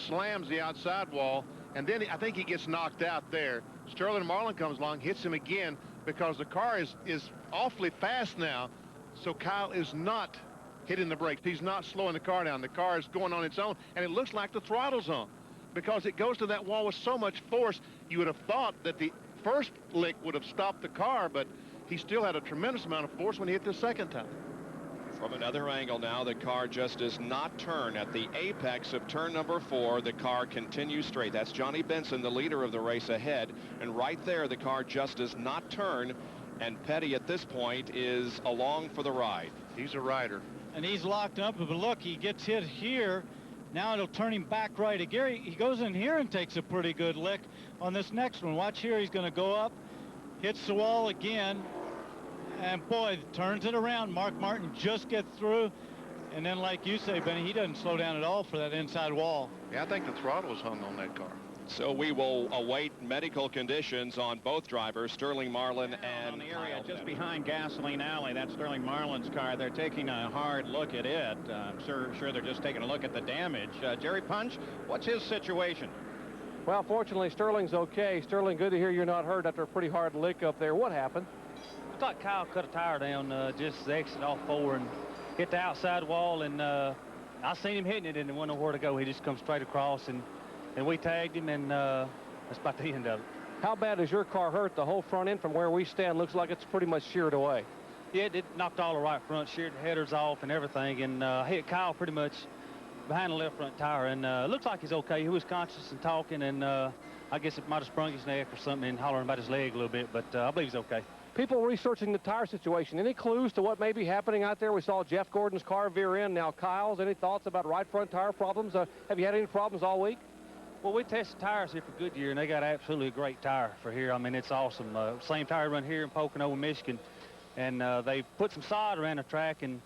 slams the outside wall, and then I think he gets knocked out there. Sterling Marlin comes along, hits him again because the car is awfully fast now. So Kyle is not hitting the brakes. He's not slowing the car down. The car is going on its own, and it looks like the throttle's on because it goes to that wall with so much force. You would have thought that the first lick would have stopped the car, but he still had a tremendous amount of force when he hit the second time. From another angle now, the car just does not turn. At the apex of turn number 4, the car continues straight. That's Johnny Benson, the leader of the race, ahead. And right there, the car just does not turn. And Petty at this point is along for the ride. He's a rider. And he's locked up, but look, he gets hit here. Now it'll turn him back right. Gary, he goes in here and takes a pretty good lick on this next one. Watch here, he's going to go up, hits the wall again, and boy, turns it around. Mark Martin just gets through, and then like you say, Benny, he doesn't slow down at all for that inside wall. Yeah, I think the throttle was hung on that car. So we will await medical conditions on both drivers, Sterling Marlin and on the area just behind Gasoline Alley. That's Sterling Marlin's car. They're taking a hard look at it. I'm sure they're just taking a look at the damage. Jerry Punch, what's his situation? Well, fortunately, Sterling's okay. Sterling, good to hear you're not hurt after a pretty hard lick up there. What happened? I thought Kyle cut a tire down, just the exit off 4 and hit the outside wall, and I seen him hitting it and there wasn't nowhere to go. He just come straight across, and we tagged him, and that's about the end of it. How bad is your car hurt? The whole front end from where we stand looks like it's pretty much sheared away. Yeah, it knocked all the right front, sheared the headers off and everything, and hit Kyle pretty much behind the left front tire, and looks like he's okay. He was conscious and talking, and I guess it might have sprung his neck or something and hollering about his leg a little bit, but I believe he's okay. People researching the tire situation. Any clues to what may be happening out there? We saw Jeff Gordon's car veer in, now Kyle's. Any thoughts about right front tire problems? Have you had any problems all week? Well, we tested tires here for Goodyear, and they got absolutely a great tire for here. I mean, it's awesome. Same tire run here in Pocono, Michigan, and they put some sod around the track and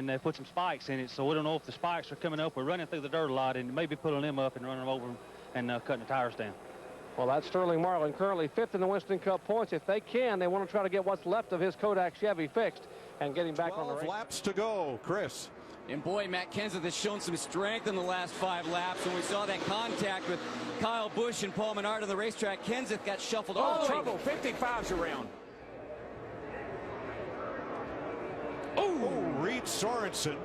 they put some spikes in it, so we don't know if the spikes are coming up or running through the dirt a lot, and maybe pulling them up and running them over and cutting the tires down. Well, that's Sterling Marlin, currently 5th in the Winston Cup points. If they can, they want to try to get what's left of his Kodak Chevy fixed and getting back on the race. 12 laps to go, Chris. And boy, Matt Kenseth has shown some strength in the last 5 laps. When we saw that contact with Kyle Busch and Paul Menard on the racetrack, Kenseth got shuffled all the way. Trouble, 55's around. Oh, Reed Sorensen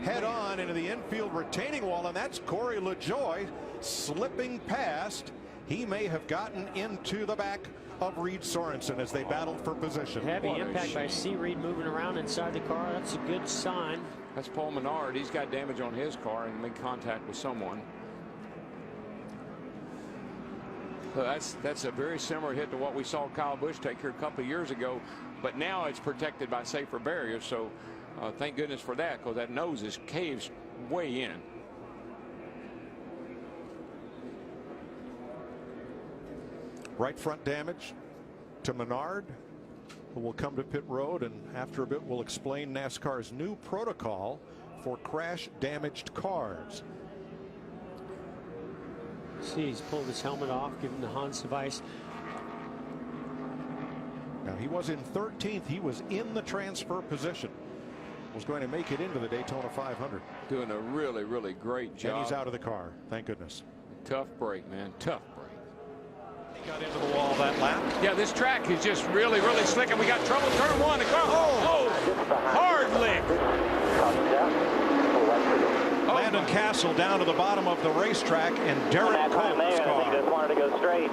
head on into the infield retaining wall, and that's Corey LaJoie slipping past. He may have gotten into the back of Reed Sorensen as they battled for position. Heavy impact by C. Reed moving around inside the car. That's a good sign. That's Paul Menard. He's got damage on his car and made contact with someone. So that's a very similar hit to what we saw Kyle Busch take here a couple of years ago, but now it's protected by safer barriers. So thank goodness for that, because that nose is caved way in. Right front damage to Menard, who will come to pit road, and after a bit we'll explain NASCAR's new protocol for crash damaged cars. See, he's pulled his helmet off, giving the Hans device. Now he was in 13th. He was in the transfer position. Was going to make it into the Daytona 500. Doing a really, really great job. And he's out of the car. Thank goodness. Tough break, man. Tough break. He got into the wall that lap. Yeah, this track is just really, really slick, and we got trouble. Turn 1. The car. Oh, hard lick. Landon Castle down to the bottom of the racetrack, and Derek Cope's car. Just wanted to go straight.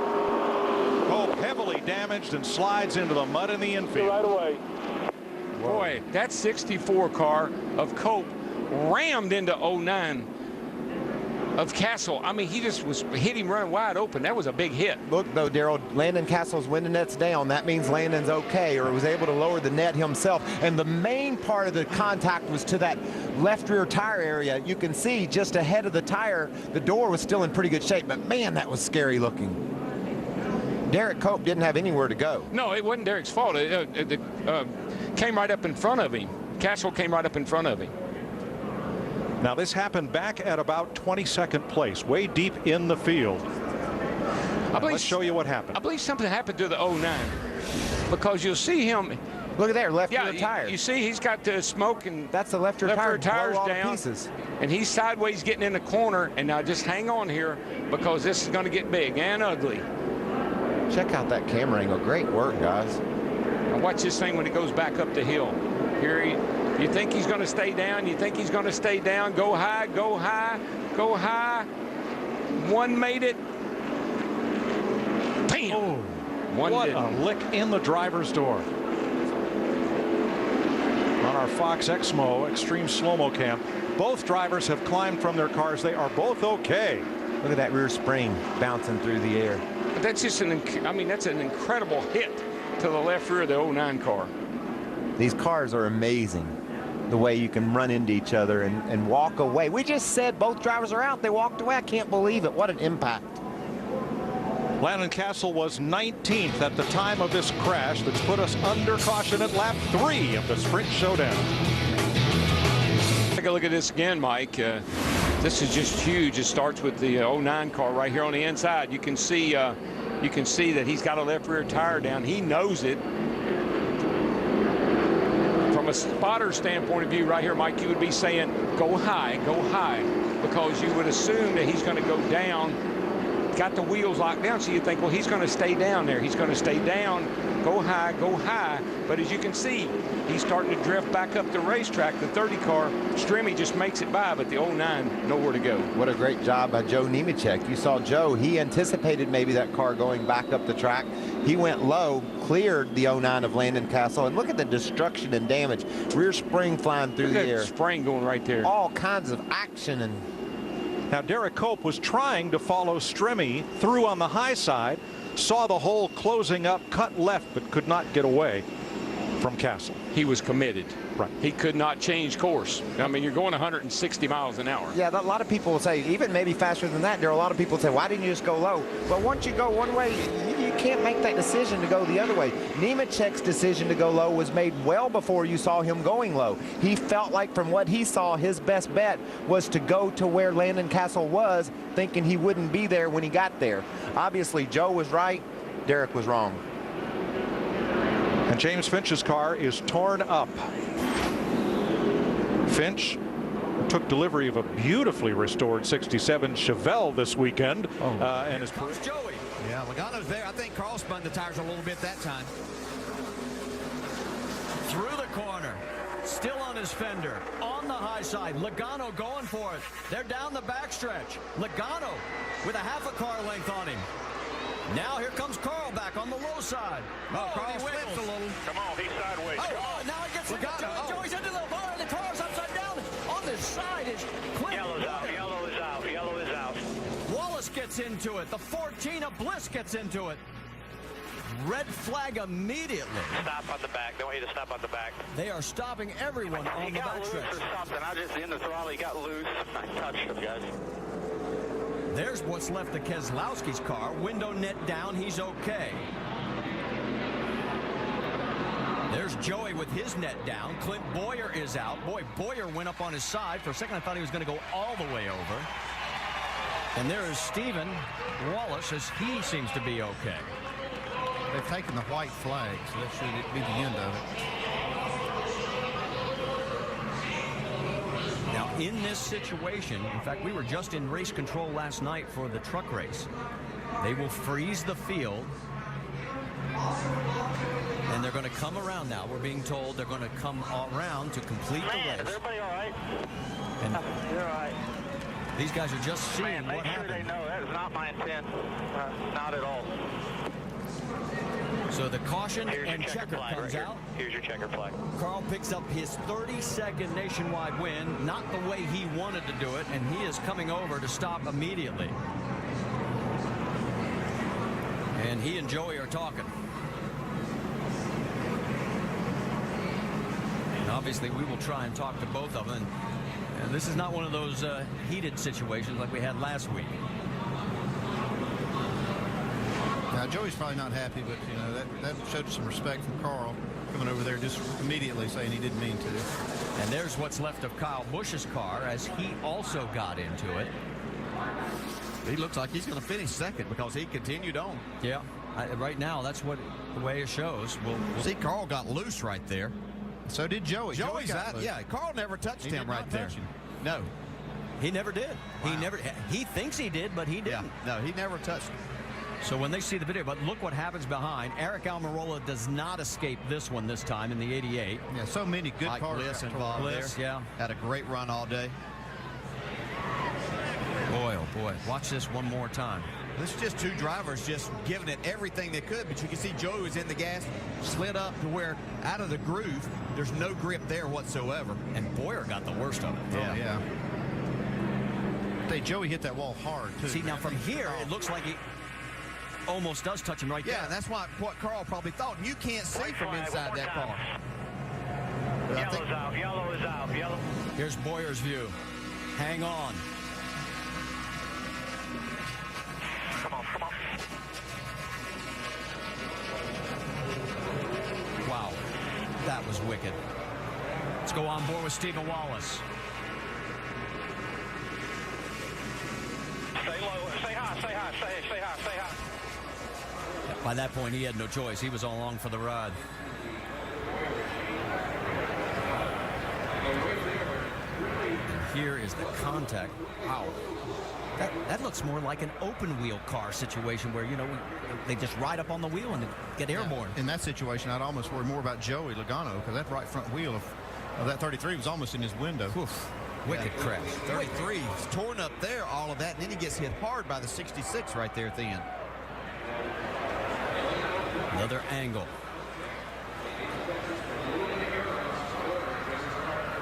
Cope heavily damaged and slides into the mud in the infield. Right away. Boy, that 64 car of Cope rammed into 09 of Castle. I mean, he just hit him running wide open. That was a big hit. Look, though, Darrell, Landon Castle's window net's down. That means Landon's okay, or was able to lower the net himself. And the main part of the contact was to that left rear tire area. You can see just ahead of the tire, the door was still in pretty good shape, but man, that was scary looking. Derek Cope didn't have anywhere to go. No, it wasn't Derek's fault. It came right up in front of him. Castle came right up in front of him. Now this happened back at about 22nd place, way deep in the field. Let's show you what happened. I believe something happened to the 09, because you'll see him. Look at there, left rear tire. You see he's got the smoke, and that's the left rear tires blow all down. Pieces. And he's sideways getting in the corner. And now just hang on here, because this is going to get big and ugly. Check out that camera angle. Great work, guys. Now watch this thing when it goes back up the hill. Here you think he's going to stay down. You think he's going to stay down. Go high, go high, go high. One made it. Bam. Oh, One what didn't. a lick in the driver's door. On our Fox Exmo Extreme Slow-Mo Cam, both drivers have climbed from their cars. They are both okay. Look at that rear spring bouncing through the air. But that's just that's an incredible hit to the left rear of the 09 car. These cars are amazing, the way you can run into each other and walk away. We just said both drivers are out. They walked away. I can't believe it. What an impact. Landon Castle was 19th at the time of this crash that's put us under caution at lap 3 of the Sprint Showdown. Take a look at this again, Mike. This is just huge. It starts with the 09 car right here on the inside. You can see that he's got a left rear tire down. He knows it. From a spotter standpoint of view right here, Mike, you would be saying go high, because you would assume that he's going to go down. Got the wheels locked down, so you think, well, he's going to stay down there. He's going to stay down, go high, go high. But as you can see, he's starting to drift back up the racetrack. The 30 car, Strimmy just makes it by, but the 09, nowhere to go. What a great job by Joe Nemechek. You saw Joe, he anticipated maybe that car going back up the track. He went low, cleared the 09 of Landon Castle, and look at the destruction and damage. Rear spring flying through the air. Spring going right there. All kinds of action. And now Derek Cope was trying to follow Strimmy through on the high side, saw the hole closing up, cut left, but could not get away. from Castle. He was committed. Right. He could not change course. I mean, you're going 160 miles an hour. Yeah, a lot of people will say, even maybe faster than that, there are a lot of people who say, why didn't you just go low? But once you go one way, you can't make that decision to go the other way. Nemechek's decision to go low was made well before you saw him going low. He felt like from what he saw, his best bet was to go to where Landon Castle was, thinking he wouldn't be there when he got there. Obviously, Joe was right, Derek was wrong. And James Finch's car is torn up. Finch took delivery of a beautifully restored 67 Chevelle this weekend. And his Joey. Yeah, Logano's there. I think Carl spun the tires a little bit that time. Through the corner. Still on his fender. On the high side. Logano going for it. They're down the backstretch. Logano with a half a car length on him. Now here comes Carl back on the low side. Oh, Carl slips a little. Come on, he's sideways. Oh, now he gets Logano. Joey's into the bar, and the car's upside down. On the side is Clint. Yellow's out, yellow is out, yellow is out. Wallace gets into it. The 14 of Bliss gets into it. Red flag immediately. Stop on the back. They want you to stop on the back. They are stopping everyone on the backstretch. He got loose or something. I just in the throttle. He got loose. I touched him, guys. There's what's left of Keselowski's car. Window net down. He's okay. There's Joey with his net down. Clint Boyer is out. Boy, Boyer went up on his side. For a second, I thought he was going to go all the way over. And there is Stephen Wallace as he seems to be okay. They've taken the white flag, so that should be the end of it. Now, in this situation, in fact, we were just in race control last night for the truck race. They will freeze the field. And they're going to come around now. We're being told they're going to come around to complete the race. Is everybody all right? And you're all right. These guys are just seeing Make what sure happened. they know that is not my intent. Not at all. So the caution and checker comes out. Here's your checker flag. Carl picks up his 32nd nationwide win, not the way he wanted to do it, and he is coming over to stop immediately. And he and Joey are talking. And obviously, we will try and talk to both of them. And this is not one of those heated situations like we had last week. Now, Joey's probably not happy, but, you know, that showed some respect from Carl coming over there just immediately saying he didn't mean to. And there's what's left of Kyle Busch's car as he also got into it. He looks like he's going to finish second because he continued on. Yeah, right now, that's what the way it shows. We'll see, Carl got loose right there. So did Joey. Joey's out. Yeah, Carl never touched him right there. No. He never did. Wow. He thinks he did, but he didn't. Yeah, no, he never touched him. So when they see the video, but look what happens behind. Eric Almirola does not escape this one this time in the 88. Yeah, so many good cars involved there. Yeah. Had a great run all day. Boy, oh boy. Watch this one more time. This is just two drivers just giving it everything they could, but you can see Joey was in the gas, slid up to where out of the groove, there's no grip there whatsoever. And Boyer got the worst of it. Yeah. Oh, yeah. Hey, Joey hit that wall hard, too. See, now from here, it looks like he almost does touch him right there. Yeah, and that's what Carl probably thought. You can't see from inside that car. Yellow's out, yellow is out, yellow. Here's Boyer's view. Hang on. Come on, come on. Wow, that was wicked. Let's go on board with Stephen Wallace. Stay low, stay high, stay high, stay high, stay high. By that point, he had no choice. He was all along for the ride. Here is the contact. Wow. That looks more like an open wheel car situation where, you know, they just ride up on the wheel and get airborne. In that situation, I'd almost worry more about Joey Logano because that right front wheel of that 33 was almost in his window. Oof. Wicked crash. 33 is torn up there, all of that, and then he gets hit hard by the 66 right there at the end. Another angle.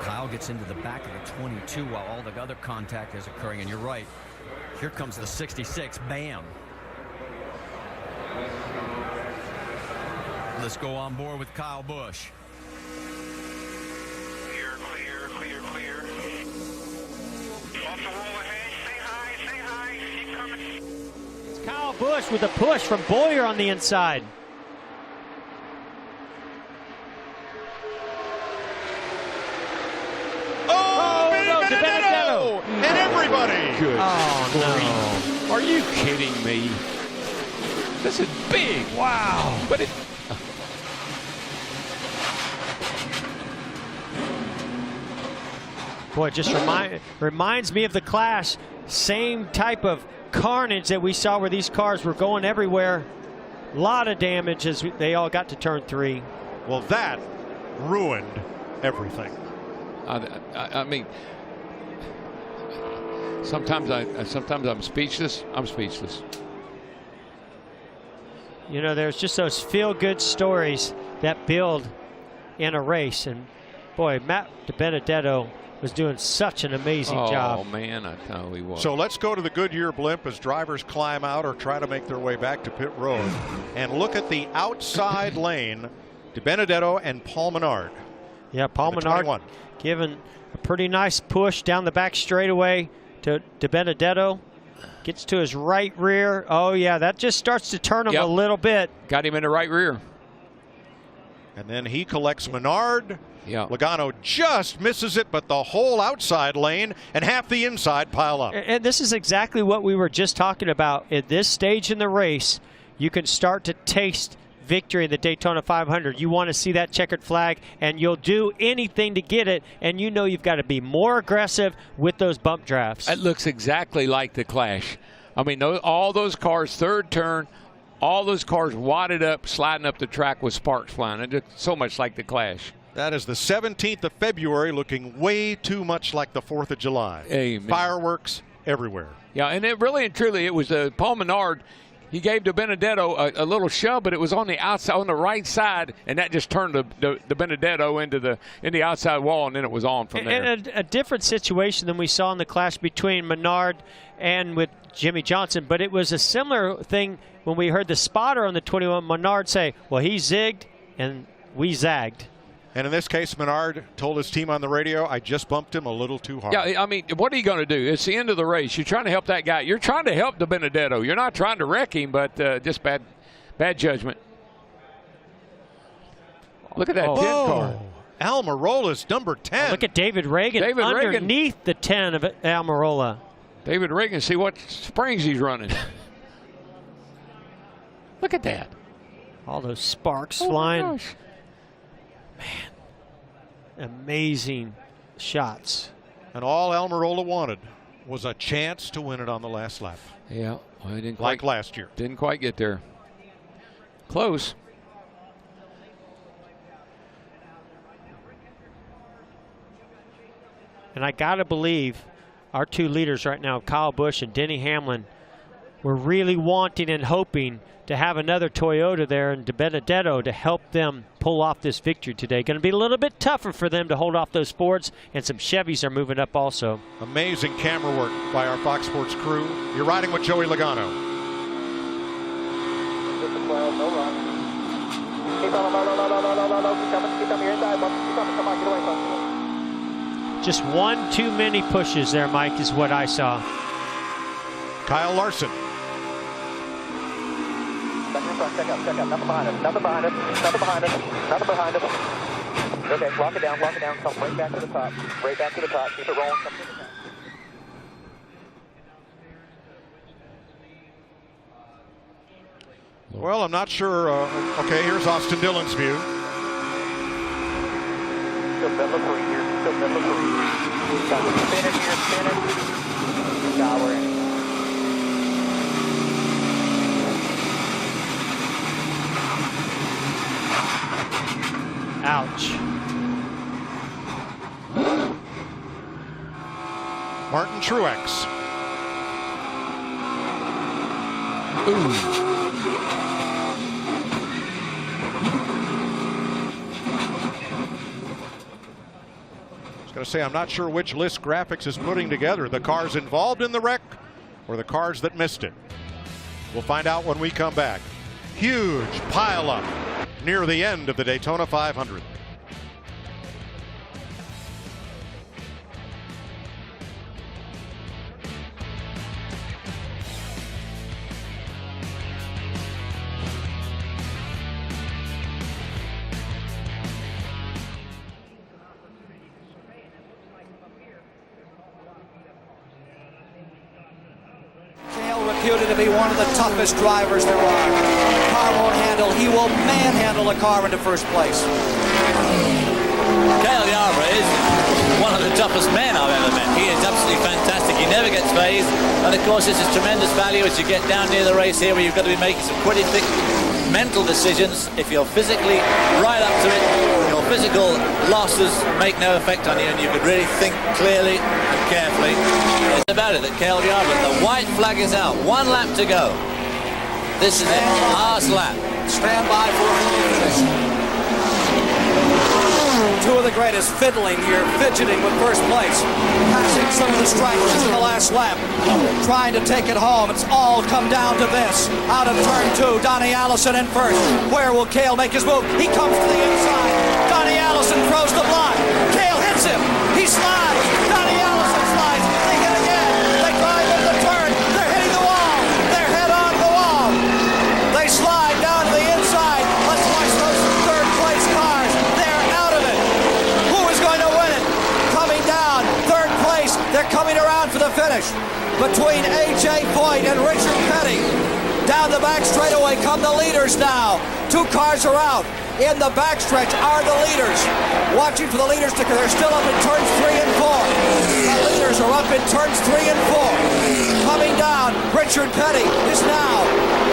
Kyle gets into the back of the 22 while all the other contact is occurring, and you're right. Here comes the 66. Bam. Let's go on board with Kyle Busch. clear. Off the wall ahead. Stay high, stay high. Keep coming. It's Kyle Busch with a push from Boyer on the inside. DiBenedetto and everybody. Good. Oh, no. Are you kidding me? This is big. Wow. But it. Boy, it just reminds me of the Clash. Same type of carnage that we saw where these cars were going everywhere. A lot of damage as they all got to turn 3. Well, that ruined everything. I mean, sometimes I'm speechless. I'm speechless. You know, there's just those feel-good stories that build in a race, and boy, Matt DiBenedetto was doing such an amazing job. Oh man, I know he was. So let's go to the Goodyear blimp as drivers climb out or try to make their way back to pit road, and look at the outside lane. DiBenedetto and Paul Menard. Yeah, Paul Menard giving a pretty nice push down the back straightaway to DiBenedetto. Gets to his right rear. Oh, yeah, that just starts to turn him a little bit. Got him in the right rear. And then he collects Menard. Yeah. Logano just misses it, but the whole outside lane and half the inside pile up. And this is exactly what we were just talking about. At this stage in the race, you can start to taste victory in the Daytona 500. You want to see that checkered flag, and you'll do anything to get it, and you know you've got to be more aggressive with those bump drafts. It looks exactly like the Clash. I mean, all those cars, third turn, all those cars wadded up, sliding up the track with sparks flying. It looks so much like the Clash. That is the 17th of February, looking way too much like the 4th of July. Amen. Fireworks everywhere. Yeah, and it really and truly, it was Paul Menard. He gave DiBenedetto a little shove, but it was on the outside, on the right side, and that just turned DiBenedetto into the outside wall, and then it was on from there. And a different situation than we saw in the clash between Menard and with Jimmy Johnson, but it was a similar thing when we heard the spotter on the 21 Menard say, well, he zigged and we zagged. And in this case, Menard told his team on the radio, I just bumped him a little too hard. Yeah, I mean, what are you going to do? It's the end of the race. You're trying to help that guy. You're trying to help DiBenedetto. You're not trying to wreck him, but just bad judgment. Look at that 10 car. Almirola's number 10. Look at David Reagan underneath the 10 of Almirola. David Reagan, see what springs he's running. Look at that. All those sparks flying. My gosh. Man, amazing shots. And all Almirola wanted was a chance to win it on the last lap. Yeah, well, he didn't like last year. Didn't quite get there. Close. And I got to believe our two leaders right now, Kyle Busch and Denny Hamlin, were really wanting and hoping to have another Toyota there and DiBenedetto to help them pull off this victory today. Going to be a little bit tougher for them to hold off those Fords, and some Chevys are moving up also. Amazing camera work by our Fox Sports crew. You're riding with Joey Logano. Just one too many pushes there, Mike, is what I saw. Kyle Larson. Check up, nothing behind us, nothing behind us, nothing behind us, nothing behind us. Okay, lock it down, come right back to the top, keep it rolling, come to the top. Well, I'm not sure. Okay, here's Austin Dillon's view. Still middle of 3 here, still middle of 3. Got to spin it here, spin it. Now we're in. Ouch. Martin Truex. Ooh. I was going to say, I'm not sure which list graphics is putting together, the cars involved in the wreck or the cars that missed it. We'll find out when we come back. Huge pileup near the end of the Daytona 500. reputed to be one of the toughest drivers there are. The car won't handle. He will manhandle a car into first place. Cale Yarborough is one of the toughest men I've ever met. He is absolutely fantastic. He never gets phased. And of course, this is tremendous value as you get down near the race here, where you've got to be making some pretty thick mental decisions. If you're physically right up to it, your physical losses make no effect on you, and you can really think clearly and carefully. It's about it that Cale Yarborough, the white flag is out. 1 lap to go. This is it, last lap. Stand by for a finish. Two of the greatest fiddling here, fidgeting with first place, passing some of the strikers in the last lap, trying to take it home. It's all come down to this. Out of turn 2, Donnie Allison in first. Where will Cale make his move? He comes to the inside. Donnie Allison throws the block. Cale hits him. He slides. Donnie Allison slides. They hit again. They drive into the turn. They're hitting the wall. They're head on the wall. They slide down to the inside. Let's watch those third place cars. They're out of it. Who is going to win it? Coming down, third place. They're coming around for the finish. Between A.J. Foyt and Richard Petty. Down the back straightaway come the leaders now. 2 cars are out. In the backstretch are the leaders. Watching for the leaders to, they're still up in turns 3 and 4. The leaders are up in turns 3 and 4. Coming down, Richard Petty is now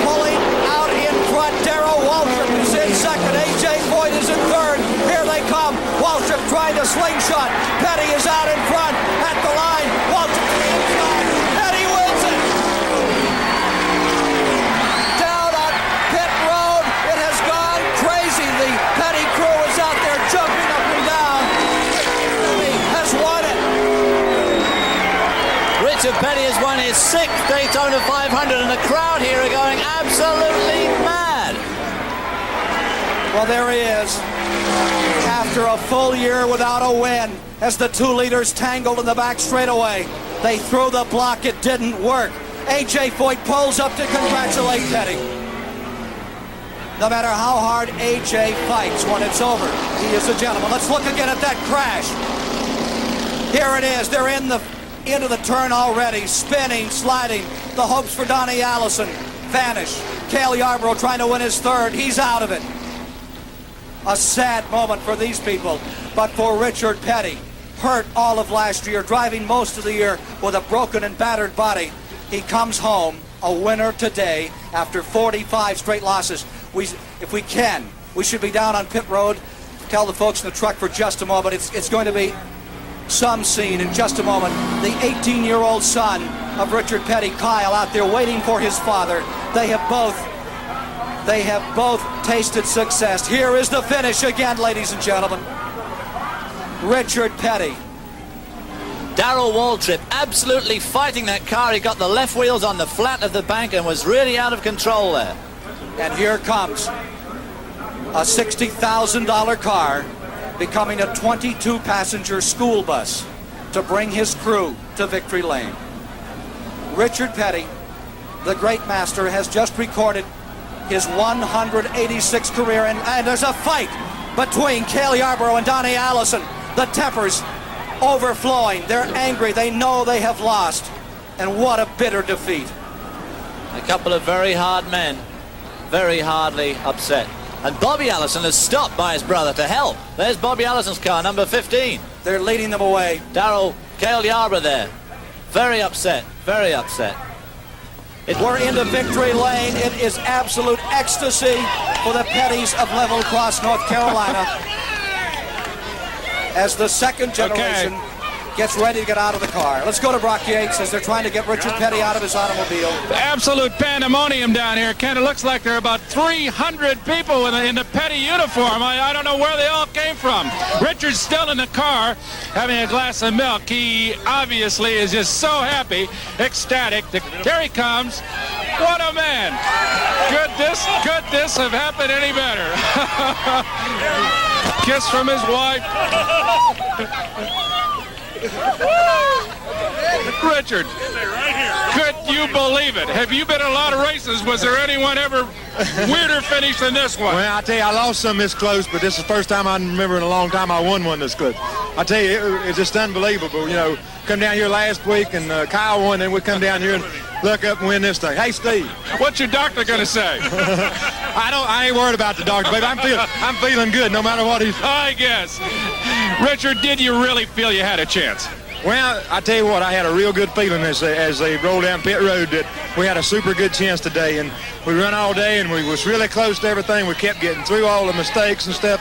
pulling out in front. Darrell Waltrip is in second. A.J. Foyt is in third. Here they come. Waltrip trying to slingshot. Petty is out in front at the line. Waltrip to the inside. Petty wins it. Down on pit road. It has gone crazy. The Petty crew is out there jumping up and down. Petty has won it. Richard Petty has won his 6th Daytona 500, and the crowd here are going absolutely mad. Well, there he is. After a full year without a win, as the 2 leaders tangled in the back straightaway, they threw the block. It didn't work. A.J. Foyt pulls up to congratulate Petty. No matter how hard A.J. fights, when it's over, he is a gentleman. Let's look again at that crash. Here it is. They're into the turn already, spinning, sliding. The hopes for Donnie Allison vanish. Cale Yarborough trying to win his 3rd. He's out of it. A sad moment for these people, but for Richard Petty, hurt all of last year, driving most of the year with a broken and battered body, he comes home a winner today after 45 straight losses. If we can, we should be down on pit road. Tell the folks in the truck for just a moment. It's going to be some scene in just a moment. The 18-year-old son of Richard Petty, Kyle, out there waiting for his father. They have both tasted success. Here is the finish again, ladies and gentlemen. Richard Petty. Darrell Waltrip absolutely fighting that car. He got the left wheels on the flat of the bank and was really out of control there. And here comes a $60,000 car becoming a 22-passenger school bus to bring his crew to victory lane. Richard Petty, the great master, has just recorded his 186th career, and there's a fight between Cale Yarborough and Donnie Allison. The tempers overflowing. They're angry. They know they have lost. And what a bitter defeat. A couple of very hard men, very hardly upset. And Bobby Allison is stopped by his brother to help. There's Bobby Allison's car, number 15. They're leading them away. Cale Yarborough there. Very upset, very upset. We're into victory lane. It is absolute ecstasy for the Pettys of Level Cross, North Carolina, as the second generation gets ready to get out of the car. Let's go to Brock Yates as they're trying to get Richard Petty out of his automobile. Absolute pandemonium down here, Ken. It looks like there are about 300 people in the Petty uniform. I don't know where they all came from. Richard's still in the car having a glass of milk. He obviously is just so happy, ecstatic. Here he comes. What a man. Could this have happened any better? Kiss from his wife. Richard, could you believe it? Have you been in a lot of races? Was there anyone ever weirder finish than this one? Well, I tell you, I lost some this close, but this is the first time I remember in a long time I won one this close. I tell you, it's just unbelievable. You know, come down here last week and Kyle won, and we come down here and look up and win this thing. Hey, Steve. What's your doctor going to say? I ain't worried about the doctor, baby. I'm feeling good no matter what he's. I guess. Richard, did you really feel you had a chance? Well, I tell you what, I had a real good feeling as they rolled down pit road that we had a super good chance today. And we run all day, and we was really close to everything. We kept getting through all the mistakes and stuff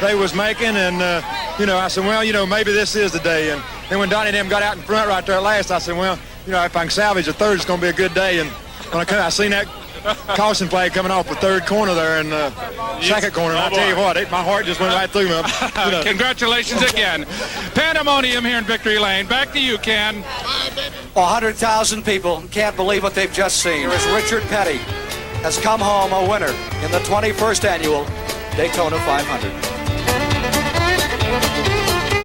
they was making. And, I said, well, maybe this is the day. And then when Donnie and them got out in front right there at last, I said, well, if I can salvage a third, it's going to be a good day. And when I seen that caution flag coming off the third corner there in second corner, and I tell you what, my heart just went right through me. Congratulations again. Pandemonium here in Victory Lane. Back to you, Ken. 100,000 people can't believe what they've just seen. Here is Richard Petty has come home a winner in the 21st annual Daytona 500.